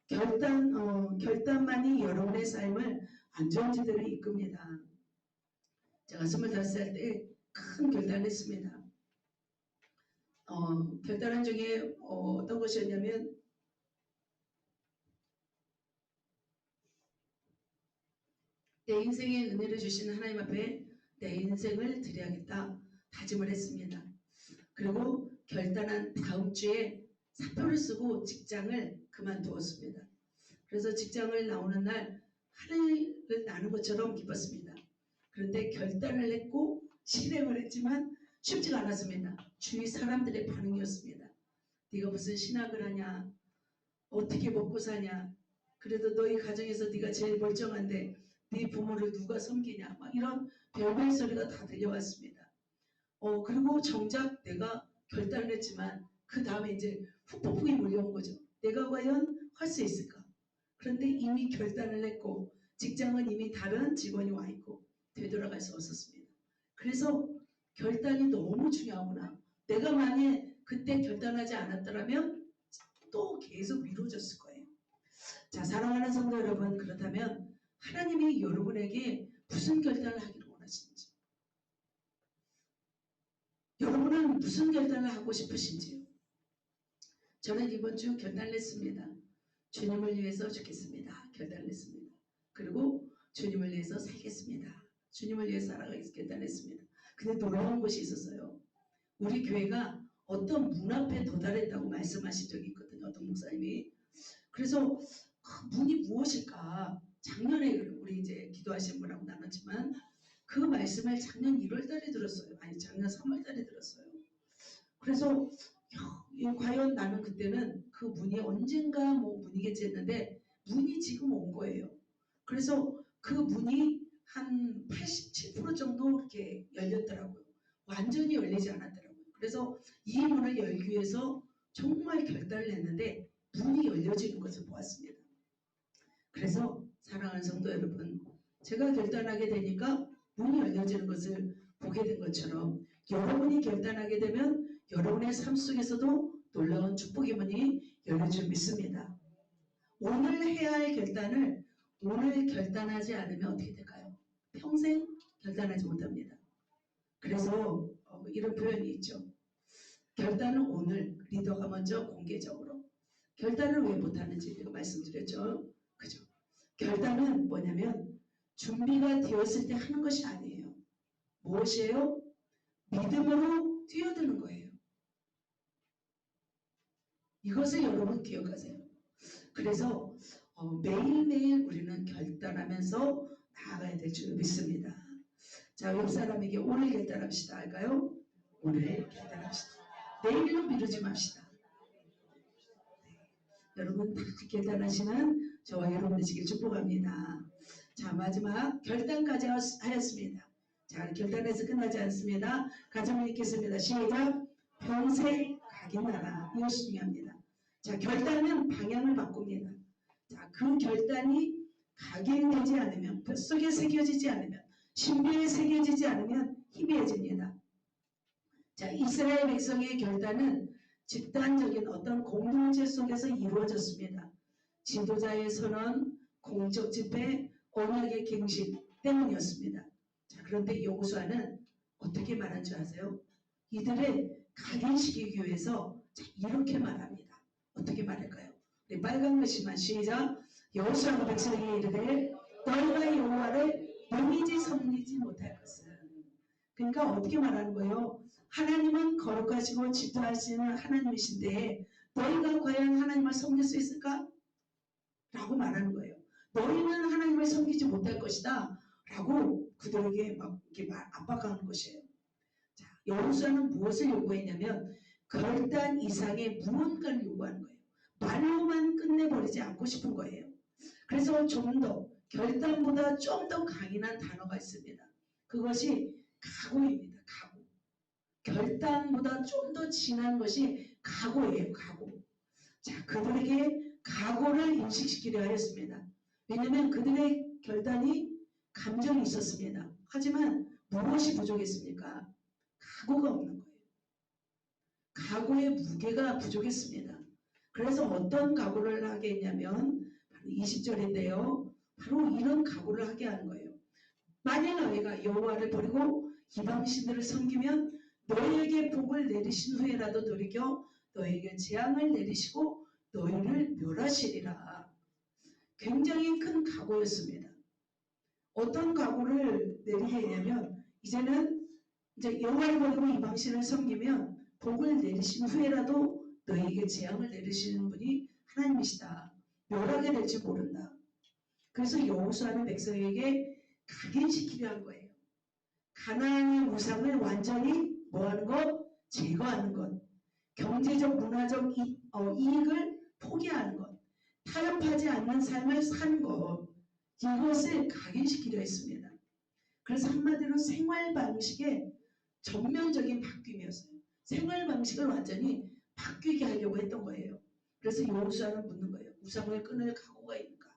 결단만이 여러분의 삶을 안전지대로 이끕니다. 제가 25살 때 큰 결단을 했습니다. 결단한 중에 어떤 것이었냐면 내 인생에 은혜를 주신 하나님 앞에 내 인생을 드려야겠다 다짐을 했습니다. 그리고 결단한 다음 주에 사표를 쓰고 직장을 그만두었습니다. 그래서 직장을 나오는 날 하늘을 나는 것처럼 기뻤습니다. 그런데 결단을 했고 실행을 했지만 쉽지가 않았습니다. 주위 사람들의 반응이었습니다. 네가 무슨 신학을 하냐? 어떻게 먹고 사냐? 그래도 너희 가정에서 네가 제일 멀쩡한데 네 부모를 누가 섬기냐? 막 이런 별별 소리가 다 들려왔습니다. 그리고 정작 내가 결단을 했지만 그 다음에 이제 후폭풍이 몰려온 거죠. 내가 과연 할 수 있을까? 그런데 이미 결단을 했고 직장은 이미 다른 직원이 와 있고 되돌아갈 수 없었습니다. 그래서 결단이 너무 중요하구나. 내가 만약에 그때 결단하지 않았더라면 또 계속 미뤄졌을 거예요. 자, 사랑하는 성도 여러분, 그렇다면 하나님이 여러분에게 무슨 결단을 하기를 원하시는지, 여러분은 무슨 결단을 하고 싶으신지요? 저는 이번 주 결단을 했습니다. 주님을 위해서 죽겠습니다. 결단을 했습니다. 그리고 주님을 위해서 살겠습니다. 주님을 위해서 살아가겠습니다. 결단했습니다. 근데 놀라운 것이 있었어요. 우리 교회가 어떤 문 앞에 도달했다고 말씀하신 적이 있거든요. 어떤 목사님이. 그래서 문이 무엇일까? 작년에 우리 이제 기도하신 분하고 나눴지만 그 말씀을 작년 1월 달에 들었어요. 아니 작년 3월 달에 들었어요. 그래서 과연 나는 그때는 그 문이 언젠가 뭐 문이겠지 했는데 문이 지금 온 거예요. 그래서 그 문이 한 87% 정도 이렇게 열렸더라고요. 완전히 열리지 않았더라고요. 그래서 이 문을 열기 위해서 정말 결단을 했는데 문이 열려지는 것을 보았습니다. 그래서 사랑하는 성도 여러분, 제가 결단하게 되니까 문이 열려지는 것을 보게 된 것처럼 여러분이 결단하게 되면 여러분의 삶 속에서도 놀라운 축복의 문이 열릴 줄 믿습니다. 오늘 해야 할 결단을 오늘 결단하지 않으면 어떻게 될까요? 평생 결단하지 못합니다. 그래서 이런 표현이 있죠. 결단은 오늘 리더가 먼저 공개적으로, 결단을 왜 못하는지 제가 말씀드렸죠. 그죠? 결단은 뭐냐면 준비가 되었을 때 하는 것이 아니에요. 무엇이에요? 믿음으로 뛰어드는 거예요. 이것을 여러분 기억하세요. 그래서 매일매일 우리는 결단하면서 나아가야 될 줄 믿습니다. 자, 옆 사람에게 오늘 결단합시다 할까요? 오늘 결단합시다. 내일로 미루지 맙시다. 여러분 다 결단하시는 저와 여러분 되시길 축복합니다. 자, 마지막 결단까지 하였습니다. 자, 결단해서 끝나지 않습니다. 가정을 읽겠습니다. 시작. 평생 각인 나라. 이것이 중요합니다. 자, 결단은 방향을 바꿉니다. 자, 그 결단이 각인되지 않으면, 뱃속에 새겨지지 않으면, 신비에 새겨지지 않으면 희미해집니다. 자, 이스라엘 백성의 결단은 집단적인 어떤 공동체 속에서 이루어졌습니다. 지도자의 선언, 공적 집회, 언약의 갱신 때문이었습니다. 자, 그런데 여호수아는 어떻게 말한 줄 아세요? 이들을 각인시키기 위해서 이렇게 말합니다. 어떻게 말할까요? 우리 빨간 글씨만 시작. 여호수아가 백성에게 이르되 너희가 여호와를 능히지 섬기지 못할 것은. 그러니까 어떻게 말하는 거예요? 하나님은 거룩하시고 지도하시는 하나님이신데 너희가 과연 하나님을 섬길 수 있을까? 라고 말하는 거예요. 너희는 하나님을 섬기지 못할 것이다 라고 그들에게 막 이렇게 압박하는 것이에요. 자, 여호수아는 무엇을 요구했냐면 결단 이상의 무언가를 요구하는 거예요. 말로만 끝내버리지 않고 싶은 거예요. 그래서 좀 더 결단보다 좀 더 강인한 단어가 있습니다. 그것이 각오입니다. 각오. 결단보다 좀 더 진한 것이 각오예요. 각오. 자, 그들에게 각오를 인식시키려 하였습니다. 왜냐하면 그들의 결단이 감정이 있었습니다. 하지만 무엇이 부족했습니까? 각오가 없는 거예요. 각오의 무게가 부족했습니다. 그래서 어떤 각오를 하게 했냐면 바로 20절인데요. 바로 이런 각오를 하게 하는 거예요. 만일 너희가 여호와를 버리고 이방신들을 섬기면 너희에게 복을 내리신 후에라도 돌이켜 너희에게 재앙을 내리시고 너희를 멸하시리라. 굉장히 큰 각오였습니다. 어떤 각오를 내리게 했냐면 이제는 이제 여호와를 버리고 이방신을 섬기면 복을 내리신 후에라도 너희에게 재앙을 내리시는 분이 하나님이시다. 멸하게 될지 모른다. 그래서 여호수아는 백성에게 각인시키려 한 거예요. 가나안의 우상을 완전히 뭐하는 것? 제거하는 것. 경제적, 문화적 이익을 포기하는 것. 타협하지 않는 삶을 사는 것. 이것을 각인시키려 했습니다. 그래서 한마디로 생활 방식의 전면적인 바뀜이었어요. 생활 방식을 완전히 바뀌게 하려고 했던 거예요. 그래서 여호수아는 묻는 거예요. 우상을 끊을 각오가 있는가?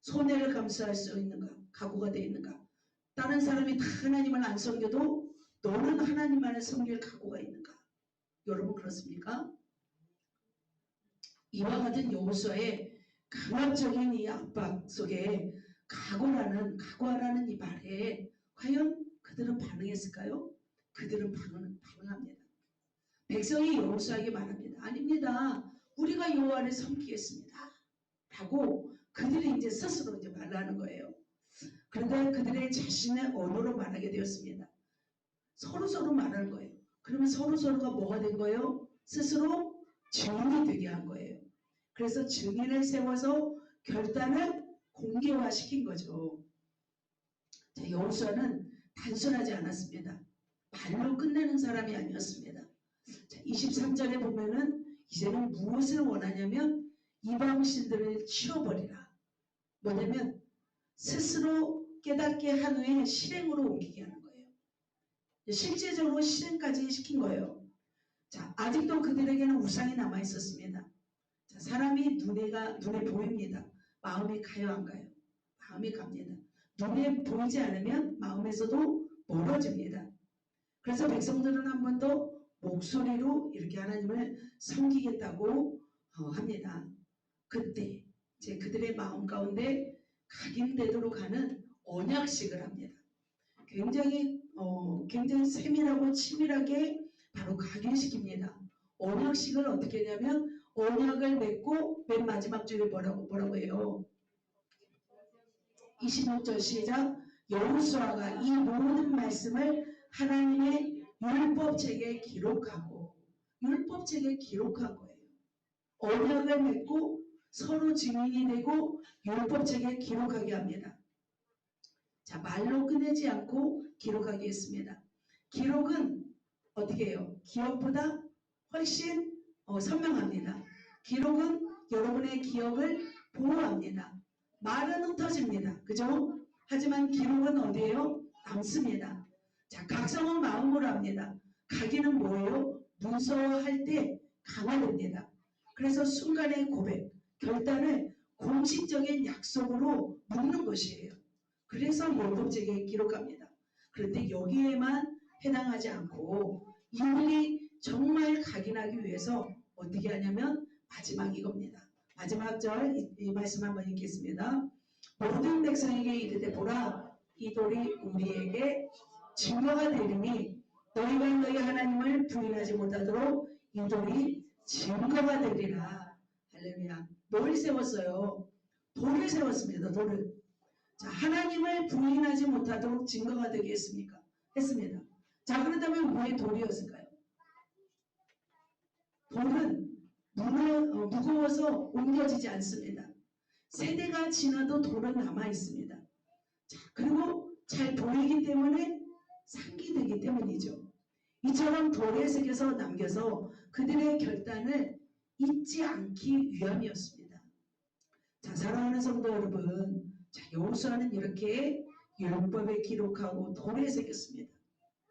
손해를 감수할 수 있는가? 각오가 되어 있는가? 다른 사람이 다 하나님을 안 섬겨도 너는 하나님만을 섬길 각오가 있는가? 여러분 그렇습니까? 이와 같은 여호수아의 강압적인 이 압박 속에 각오하라는 이 말에 과연 그들은 반응했을까요? 그들은 반응합니다. 백성이 여호수아에게 말합니다. 아닙니다. 우리가 여호와를 섬기겠습니다. 라고 그들이 이제 스스로 이제 말하는 거예요. 그런데 그들의 자신의 언어로 말하게 되었습니다. 서로 말하는 거예요. 그러면 서로가 뭐가 된 거예요? 스스로 증인이 되게 한 거예요. 그래서 증인을 세워서 결단을 공개화시킨 거죠. 자, 여호수아는 단순하지 않았습니다. 말로 끝내는 사람이 아니었습니다. 자, 23절에 보면은 이제는 무엇을 원하냐면 이방신들을 치워버리라. 뭐냐면 스스로 깨닫게 한 후에 실행으로 옮기게 하는 거예요. 실제적으로 실행까지 시킨 거예요. 자, 아직도 그들에게는 우상이 남아 있었습니다. 자, 사람이 눈에 보입니다. 마음이 가요 안 가요? 마음이 갑니다. 눈에 보이지 않으면 마음에서도 멀어집니다. 그래서 백성들은 한 번 더 목소리로 이렇게 하나님을 섬기겠다고 합니다. 그때 이제 그들의 마음 가운데 각인되도록 하는 언약식을 합니다. 굉장히 세밀하고 치밀하게 바로 각인시킵니다. 언약식을 어떻게 하냐면 언약을 맺고 맨 마지막 줄에 뭐라고 해요? 26절 시작. 여호수아가 이 모든 말씀을 하나님의 율법책에 기록하고, 율법책에 기록한 거예요. 언약을 맺고 서로 증인이 되고 율법책에 기록하게 합니다. 자, 말로 끝내지 않고 기록하게 했습니다. 기록은 어떻게 해요? 기억보다 훨씬 선명합니다. 기록은 여러분의 기억을 보호합니다. 말은 흩어집니다. 그죠? 하지만 기록은 어디에요? 남습니다. 자, 각성은 마음으로 합니다. 각인은 뭐예요? 문서화할 때 강화됩니다. 그래서 순간의 고백, 결단을 공식적인 약속으로 묻는 것이에요. 그래서 율법책에 기록합니다. 그런데 여기에만 해당하지 않고 이들이 정말 각인하기 위해서 어떻게 하냐면 마지막 이겁니다. 마지막 절 이 말씀 한번 읽겠습니다. 모든 백성에게 이르되 보라 이 돌이 우리에게 증거가 되리니 너희가 너희 하나님을 부인하지 못하도록 이 돌이 증거가 되리라. 할렐루야. 뭘 세웠어요? 돌을 세웠습니다. 돌을. 자, 하나님을 부인하지 못하도록 증거가 되게 했습니까? 했습니다. 자, 그렇다면 왜 돌이었을까요? 돌은 무거워서 옮겨지지 않습니다. 세대가 지나도 돌은 남아 있습니다. 자, 그리고 잘 보이기 때문에 상기되기 때문이죠. 이처럼 돌에 새겨서 남겨서 그들의 결단을 잊지 않기 위함이었습니다. 자, 사랑하는 성도 여러분, 자, 여호수아는 이렇게 율법에 기록하고 돌에 새겼습니다.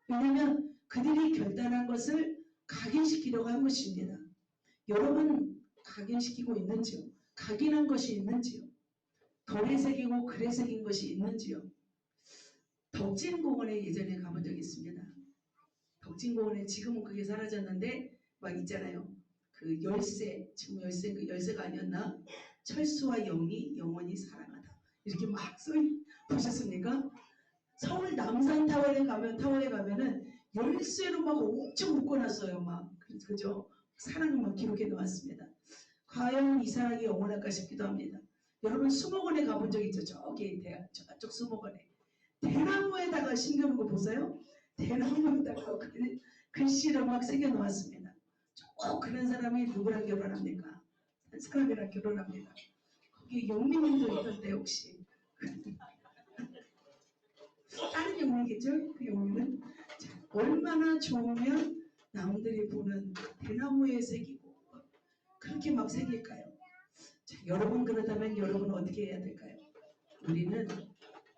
왜냐하면 그들이 결단한 것을 각인시키려고 한 것입니다. 여러분 각인시키고 있는지요? 각인한 것이 있는지요? 돌에 새기고 글에 새긴 것이 있는지요? 덕진공원에 예전에 가본 적이 있습니다. 덕진공원에 지금은 그게 사라졌는데 막 있잖아요. 그 열쇠, 지금 열쇠 그 열쇠가 아니었나? 철수와 영이 영원히 사랑하다. 이렇게 막 써있 보셨습니까? 서울 남산타워에 가면은 열쇠로 막 엄청 묶어놨어요. 막 그죠? 사랑을 막 기록해 놓았습니다. 과연 이 사랑이 영원할까 싶기도 합니다. 여러분 수목원에 가본 적 있죠? 저기 저쪽 수목원에 대나무에다가 심겨놓은 거 보세요. 대나무에다가 글씨를 막 새겨 놓았습니다. 꼭 그런 사람이 누구랑 결혼합니까? 한 사람이랑 결혼합니다. 거기 영민님도 있던데 혹시 다른 영민이겠죠? 그 영민은 자, 얼마나 좋으면 남들이 보는 대나무에 새기고 그렇게 막 새길까요? 자, 여러분 그렇다면 여러분 어떻게 해야 될까요? 우리는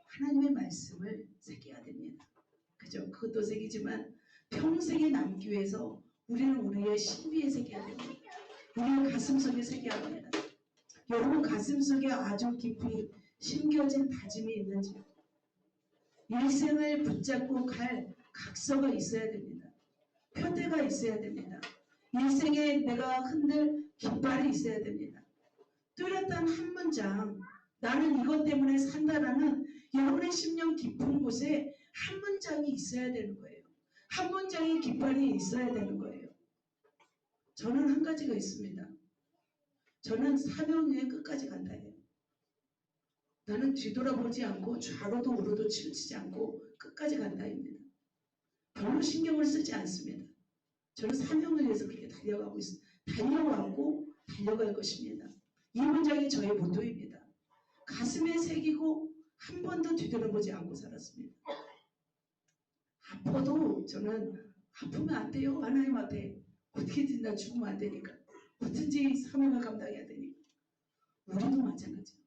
하나님의 말씀을 새겨야 됩니다. 그죠? 그것도 새기지만 평생에 남기 위해서 우리는 우리의 신비에 새겨야 됩니다. 우리의 가슴속에 새겨야 합니다. 여러분 가슴속에 아주 깊이 심겨진 다짐이 있는지요? 일생을 붙잡고 갈 각서가 있어야 됩니다. 표대가 있어야 됩니다. 일생에 내가 흔들 깃발이 있어야 됩니다. 뚜렷한 한 문장, 나는 이것 때문에 산다라는 여러분의 심령 깊은 곳에 한 문장이 있어야 되는 거예요. 한 문장의 깃발이 있어야 되는 거예요. 저는 한 가지가 있습니다. 저는 사명 위에 끝까지 간다예요. 나는 뒤돌아보지 않고 좌로도 우로도 치우치지 않고 끝까지 간다입니다. 별로 신경을 쓰지 않습니다. 저는 사명을 위해서 그렇게 달려가고 있습니다. 달려왔고 달려갈 것입니다. 이 문장이 저의 모토입니다. 가슴에 새기고 한 번도 뒤돌아보지 않고 살았습니다. 아파도 저는 아프면 안 돼요. 하나님 앞에 어떻게든 나 죽으면 안 되니까 어떻든지 사명을 감당해야 되니까. 우리도 마찬가지예요.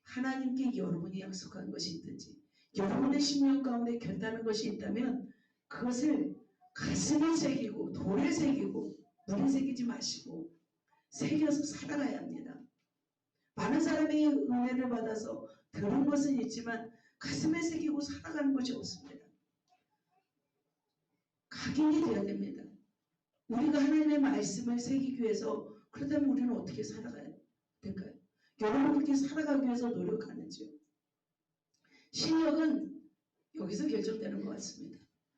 하나님께 여러분이 약속한 것이 있든지 여러분의 심령 가운데 결단한 것이 있다면 그것을 가슴에 새기고 돌에 새기고 물에 새기지 마시고 새겨서 살아가야 합니다. 많은 사람이 은혜를 받아서 들은 것은 있지만 가슴에 새기고 살아가는 것이 없습니다. 각인이 되어야 됩니다. 우리가 하나님의 말씀을 새기기 위해서 그렇다면 우리는 어떻게 살아가야 될까요? 여러분 어떻게 살아가기 위해서 노력하는지요? 실력은 여기서 결정되는 것 같습니다.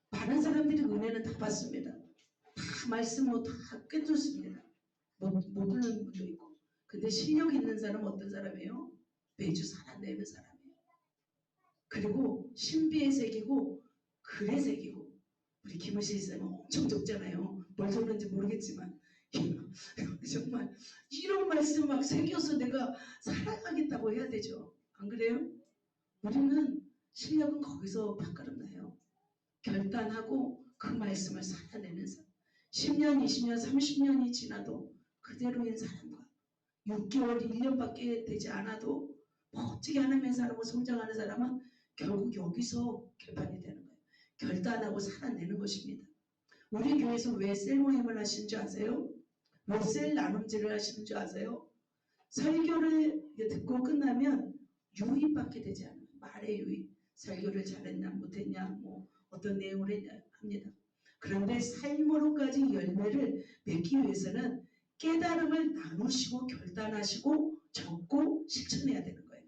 많은 사람들이 은혜는 다 받습니다. 다 말씀으로 다 꿰뚫습니다. 못 오는 분도 있고. 근데 실력 있는 사람은 어떤 사람이에요? 매주 살아내는 사람이에요. 그리고 신비의 세계고 글의 세계고. 우리 김우실 쌤은 엄청 적잖아요. 뭘 적는지 모르겠지만 정말 이런 말씀 막 새겨서 내가 살아가겠다고 해야 되죠. 안 그래요? 우리는 실력은 거기서 밥가름 나요. 결단하고 그 말씀을 살아내는 사람. 10년, 20년, 30년이 지나도 그대로인 사람과 6개월, 1년밖에 되지 않아도 멋지게 하나님의 사람으로 성장하는 사람은 결국 여기서 결판이 되는 거예요. 결단하고 살아내는 것입니다. 우리 교회에서 왜 셀 모임을 하시는 줄 아세요? 왜 셀 나눔질을 하시는 줄 아세요? 설교를 듣고 끝나면 유익밖에 되지 않아요. 말의 유익. 설교를 잘했냐 못했냐 뭐 어떤 내용을 했냐 합니다. 그런데 삶으로까지 열매를 맺기 위해서는 깨달음을 나누시고 결단하시고 적고 실천해야 되는 거예요.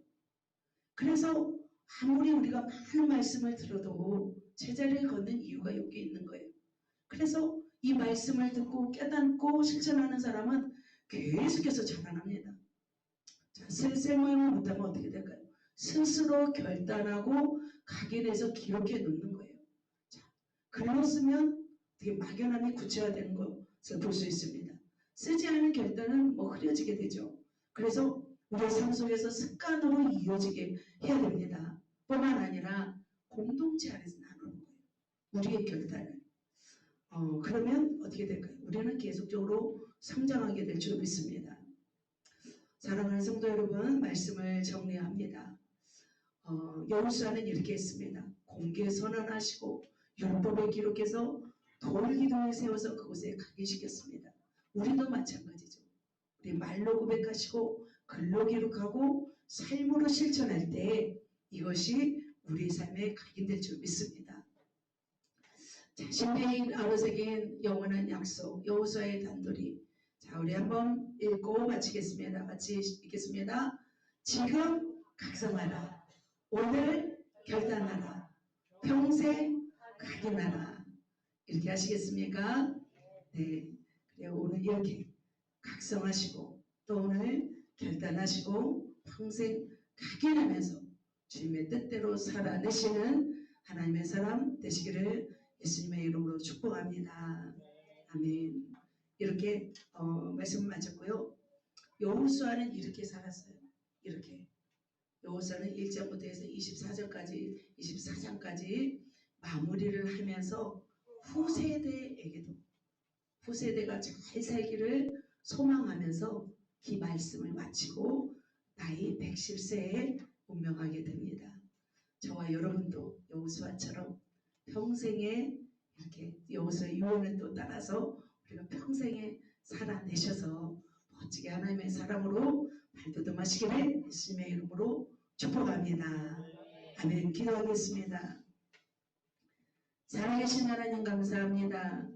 그래서 아무리 우리가 많은 말씀을 들어도 제자리를 걷는 이유가 여기 있는 거예요. 그래서 이 말씀을 듣고 깨닫고 실천하는 사람은 계속해서 자라납니다. 자, 슬슬 모임을 못하면 어떻게 될까요? 스스로 결단하고 각인해서 기록해 놓는 거예요. 자, 글로 쓰면 되게 막연함이 구체화되는 것을 볼 수 있습니다. 쓰지 않은 결단은 뭐 흐려지게 되죠. 그래서 우리의 삶 속에서 습관으로 이어지게 해야 됩니다. 뿐만 아니라 공동체 안에서 나누는 거예요. 우리의 결단을. 그러면 어떻게 될까요? 우리는 계속적으로 성장하게 될 줄 믿습니다. 사랑하는 성도 여러분, 말씀을 정리합니다. 여호수아는 이렇게 했습니다. 공개 선언하시고 율법에 기록해서 돌기둥을 세워서 그곳에 각인시켰습니다. 우리도 마찬가지죠. 우리 말로 고백하시고 글로 기록하고 삶으로 실천할 때 이것이 우리 삶에 각인될 줄 믿습니다. 자, 신비의 아버지에겐 영원한 약속, 여호수아의 단돌이. 자, 우리 한번 읽고 마치겠습니다. 같이 읽겠습니다. 지금 각성하라. 오늘 결단하라. 평생 각인하라. 이렇게 하시겠습니까? 네. 그래요. 오늘 이렇게 각성하시고 또 오늘 결단하시고 평생 각인하면서 주님의 뜻대로 살아내시는 하나님의 사람 되시기를 예수님의 이름으로 축복합니다. 아멘. 이렇게 말씀을 마쳤고요. 여호수아는 이렇게 살았어요. 이렇게. 여호수아는 1장부터 해서 24장까지 마무리를 하면서 후세대에게도 후세대가 잘 살기를 소망하면서 이 말씀을 마치고 나이 110세에 운명하게 됩니다. 저와 여러분도 여호수아처럼 평생에 이렇게 여호수아의 유언을 또 따라서 우리가 평생에 살아내셔서 멋지게 하나님의 사람으로 발돋움하시기를 예수님의 이름으로 축복합니다. 아멘. 기도하겠습니다. 살아계신 하나님 감사합니다.